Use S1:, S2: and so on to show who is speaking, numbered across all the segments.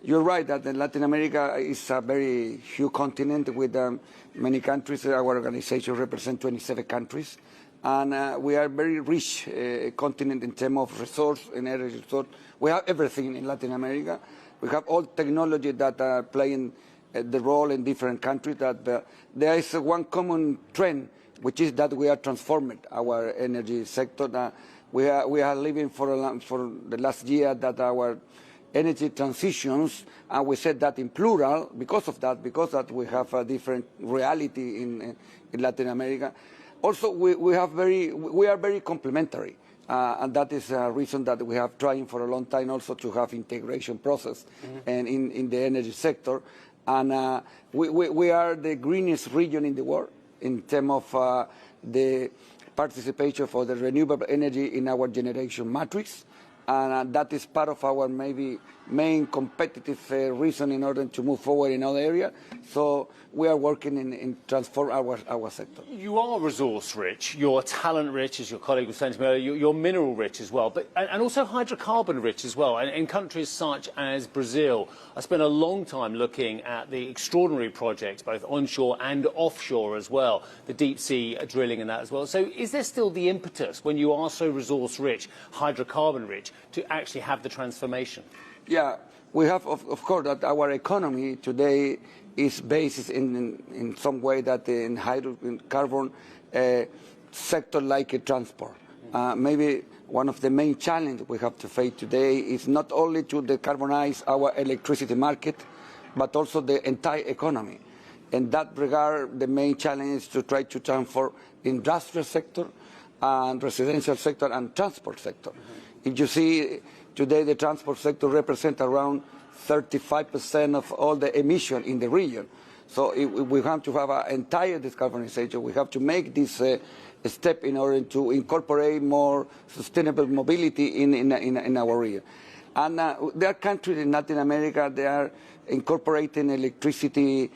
S1: You're right that Latin America is a very huge continent with many countries. Our organization represents 27 countries. And we are a very rich continent in terms of resource and energy resource. We have everything in Latin America. We have all technology that are playing the role in different countries. That there is one common trend, which is that we are transforming our energy sector. We are living for the last year that our energy transitions, and we said that in plural because that we have a different reality in Latin America. Also, we are very complementary, and that is a reason that we have trying for a long time also to have integration process and in the energy sector. And we are the greenest region in the world in terms of the participation for the renewable energy in our generation matrix. And that is part of our maybe main competitive reason in order to move forward in other areas. So we are working in transform our sector.
S2: You are resource rich, you're talent rich, as your colleague was saying to me earlier, you're mineral rich as well, and also hydrocarbon rich as well. And in countries such as Brazil, I spent a long time looking at the extraordinary projects, both onshore and offshore as well, the deep sea drilling and that as well. So is there still the impetus, when you are so resource rich, hydrocarbon rich, to actually have the transformation?
S1: Yeah, we have, of course, that our economy today is based in some way that in hydrocarbon sector like transport. Maybe one of the main challenges we have to face today is not only to decarbonize our electricity market, but also the entire economy. In that regard, the main challenge is to try to transform industrial sector and residential sector and transport sector. If you see today, the transport sector represents around 35% of all the emission in the region. So if we have to have an entire decarbonization, we have to make this step in order to incorporate more sustainable mobility in our region. And there are countries in Latin America, they are incorporating electricity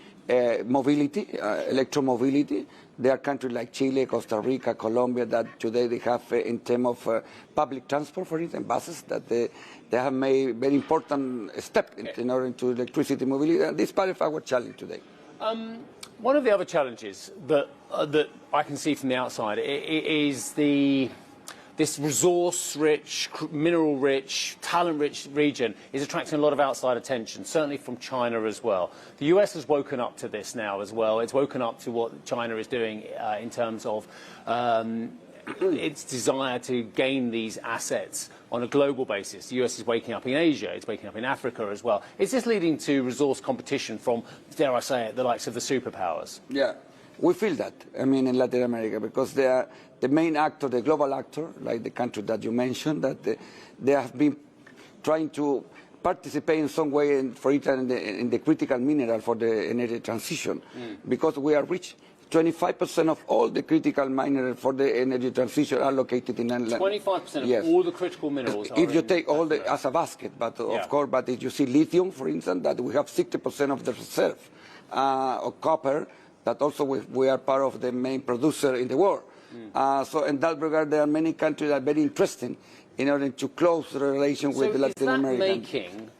S1: mobility, electromobility. There are countries like Chile, Costa Rica, Colombia that today they have, in terms of public transport, for instance, buses, that they have made very important step in order to electricity mobility. And this is part of our challenge today.
S2: One of the other challenges that I can see from the outside is this resource-rich, mineral-rich, talent-rich region is attracting a lot of outside attention, certainly from China as well. The US has woken up to this now as well. It's woken up to what China is doing in terms of its desire to gain these assets on a global basis. The US is waking up in Asia, it's waking up in Africa as well. Is this leading to resource competition from, dare I say it, the likes of the superpowers?
S1: Yeah. We feel that, I mean, in Latin America, because they are the main actor, the global actor, like the country that you mentioned, that they have been trying to participate in some way, for instance, in the critical mineral for the energy transition, because we are rich. 25% of all the critical minerals for the energy transition are located in Latin America.
S2: 25% of all the critical minerals are
S1: if you take all the as a basket, but of course, but if you see lithium, for instance, that we have 60% of the reserve, or copper, that also we are part of the main producer in the world. So in that regard, there are many countries that are very interested in order to close the relation with the Latin American.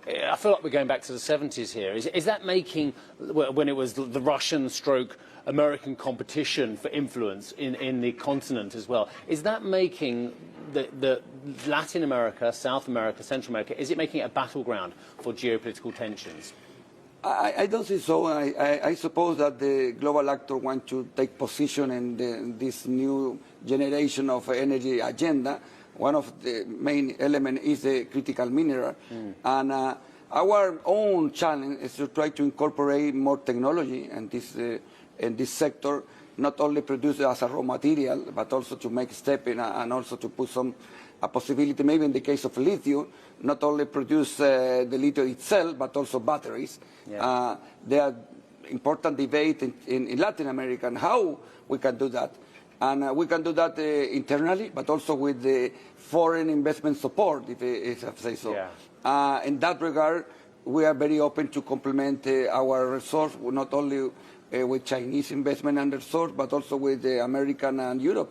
S2: I feel like we're going back to the 70s here. Is that making, when it was the Russian stroke American competition for influence in the continent as well, is that making the Latin America, South America, Central America, is it making it a battleground for geopolitical tensions?
S1: I don't think so. I suppose that the global actor want to take position in this new generation of energy agenda. One of the main elements is the critical mineral. And our own challenge is to try to incorporate more technology in this sector, not only produce it as a raw material, but also to make step in and also to put a possibility, maybe in the case of lithium, not only produce the lithium itself, but also batteries. There are important debate in Latin America on how we can do that. And we can do that internally, but also with the foreign investment support, if I say so. In that regard, we are very open to complement our resource, not only with Chinese investment and resource, but also with the American and European.